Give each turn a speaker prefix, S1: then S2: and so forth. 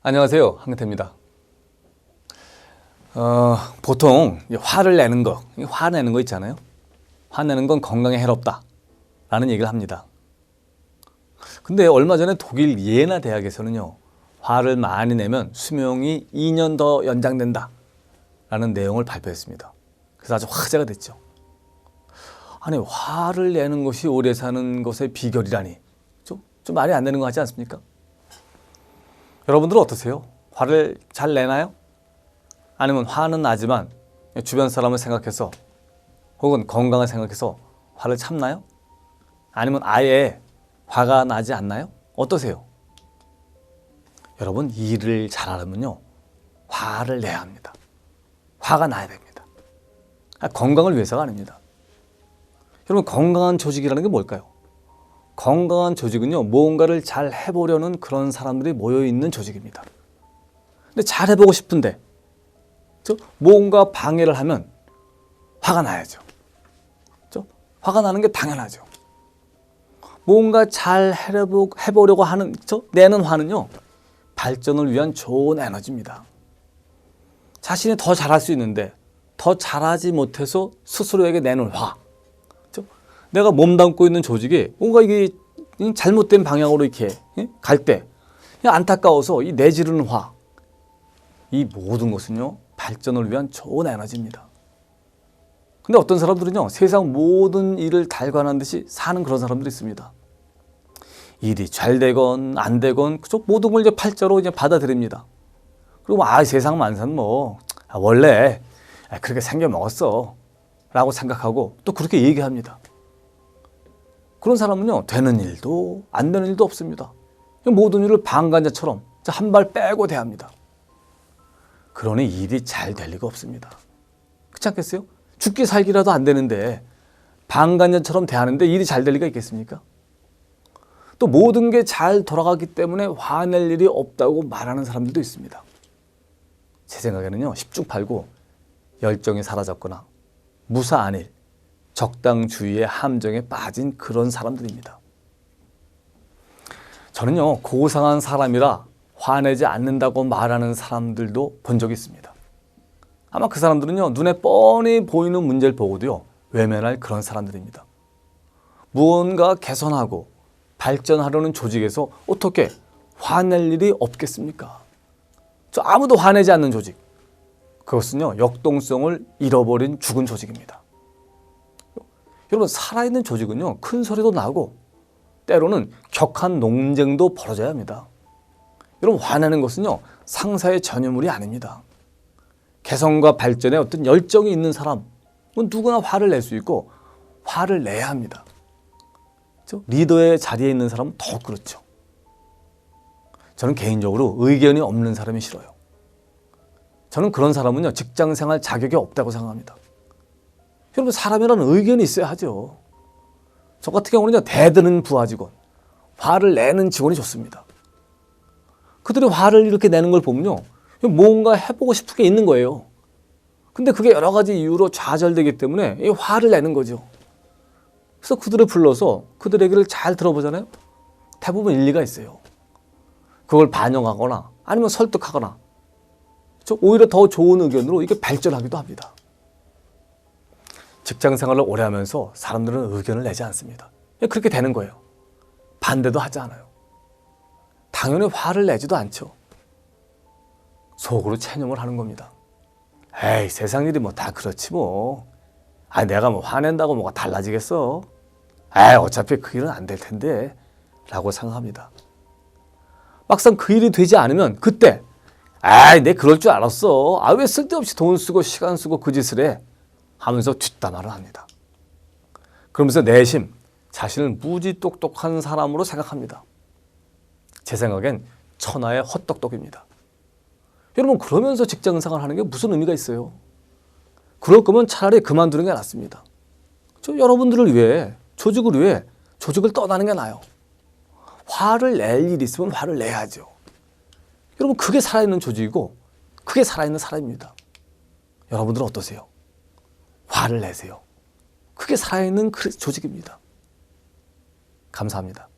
S1: 안녕하세요. 한근태입니다. 보통 화를 내는 거, 화내는 거 있잖아요. 화내는 건 건강에 해롭다 라는 얘기를 합니다. 근데 얼마 전에 독일 예나 대학에서는요, 화를 많이 내면 수명이 2년 더 연장된다 라는 내용을 발표했습니다. 그래서 아주 화제가 됐죠. 아니, 화를 내는 것이 오래 사는 것의 비결이라니 좀 말이 안 되는 거 같지 않습니까? 여러분들은 어떠세요? 화를 잘 내나요? 아니면 화는 나지만 주변 사람을 생각해서 혹은 건강을 생각해서 화를 참나요? 아니면 아예 화가 나지 않나요? 어떠세요? 여러분, 일을 잘하려면요, 화를 내야 합니다. 화가 나야 됩니다. 건강을 위해서가 아닙니다. 여러분, 건강한 조직이라는 게 뭘까요? 건강한 조직은요, 무언가를 잘 해보려는 그런 사람들이 모여있는 조직입니다. 근데 잘 해보고 싶은데 뭔가 방해를 하면 화가 나야죠. 화가 나는 게 당연하죠. 뭔가 잘 해보려고 하는 내는 화는요, 발전을 위한 좋은 에너지입니다. 자신이 더 잘할 수 있는데 더 잘하지 못해서 스스로에게 내는 화, 내가 몸담고 있는 조직이 뭔가 이게 잘못된 방향으로 이렇게 갈 때 안타까워서 이 내지르는 화, 이 모든 것은요, 발전을 위한 좋은 에너지입니다. 근데 어떤 사람들은요, 세상 모든 일을 달관한 듯이 사는 그런 사람들이 있습니다. 일이 잘 되건 안 되건 모든 걸 이제 팔자로 이제 받아들입니다. 그리고 세상 만사는 원래 그렇게 생겨 먹었어 라고 생각하고 또 그렇게 얘기합니다. 그런 사람은요, 되는 일도 안 되는 일도 없습니다. 모든 일을 방관자처럼 한 발 빼고 대합니다. 그러니 일이 잘 될 리가 없습니다. 그렇지 않겠어요? 죽기 살기라도 안 되는데 방관자처럼 대하는데 일이 잘 될 리가 있겠습니까? 또 모든 게 잘 돌아가기 때문에 화낼 일이 없다고 말하는 사람들도 있습니다. 제 생각에는요, 10중 8구 열정이 사라졌거나 무사안일, 적당주의의 함정에 빠진 그런 사람들입니다. 저는요, 고상한 사람이라 화내지 않는다고 말하는 사람들도 본 적이 있습니다. 아마 그 사람들은요, 눈에 뻔히 보이는 문제를 보고도요, 외면할 그런 사람들입니다. 무언가 개선하고 발전하려는 조직에서 어떻게 화낼 일이 없겠습니까? 아무도 화내지 않는 조직, 그것은요, 역동성을 잃어버린 죽은 조직입니다. 여러분, 살아있는 조직은요, 큰 소리도 나고 때로는 격한 논쟁도 벌어져야 합니다. 여러분, 화내는 것은요, 상사의 전유물이 아닙니다. 개성과 발전에 어떤 열정이 있는 사람은 누구나 화를 낼 수 있고 화를 내야 합니다. 리더의 자리에 있는 사람은 더욱 그렇죠. 저는 개인적으로 의견이 없는 사람이 싫어요. 저는 그런 사람은요, 직장생활 자격이 없다고 생각합니다. 여러분, 사람이라는 의견이 있어야 하죠. 저 같은 경우는요, 대드는 부하 직원, 화를 내는 직원이 좋습니다. 그들이 화를 이렇게 내는 걸 보면요, 뭔가 해보고 싶은 게 있는 거예요. 근데 그게 여러 가지 이유로 좌절되기 때문에 이 화를 내는 거죠. 그래서 그들을 불러서 그들의 얘기를 잘 들어보잖아요. 대부분 일리가 있어요. 그걸 반영하거나 아니면 설득하거나 오히려 더 좋은 의견으로 이게 발전하기도 합니다. 직장 생활을 오래 하면서 사람들은 의견을 내지 않습니다. 그렇게 되는 거예요. 반대도 하지 않아요. 당연히 화를 내지도 않죠. 속으로 체념을 하는 겁니다. 에이, 세상 일이 다 그렇지 뭐. 내가 화낸다고 뭐가 달라지겠어. 어차피 그 일은 안 될 텐데 라고 생각합니다. 막상 그 일이 되지 않으면 그때 내 그럴 줄 알았어. 왜 쓸데없이 돈 쓰고 시간 쓰고 그 짓을 해 하면서 뒷담화를 합니다. 그러면서 내심 자신을 무지 똑똑한 사람으로 생각합니다. 제 생각엔 천하의 헛똑똑입니다. 여러분, 그러면서 직장생활 하는 게 무슨 의미가 있어요? 그럴 거면 차라리 그만두는 게 낫습니다. 여러분들을 위해, 조직을 위해 조직을 떠나는 게 나아요. 화를 낼 일이 있으면 화를 내야죠. 여러분, 그게 살아있는 조직이고 그게 살아있는 사람입니다. 여러분들은 어떠세요? 화를 내세요. 그게 살아있는 조직입니다. 감사합니다.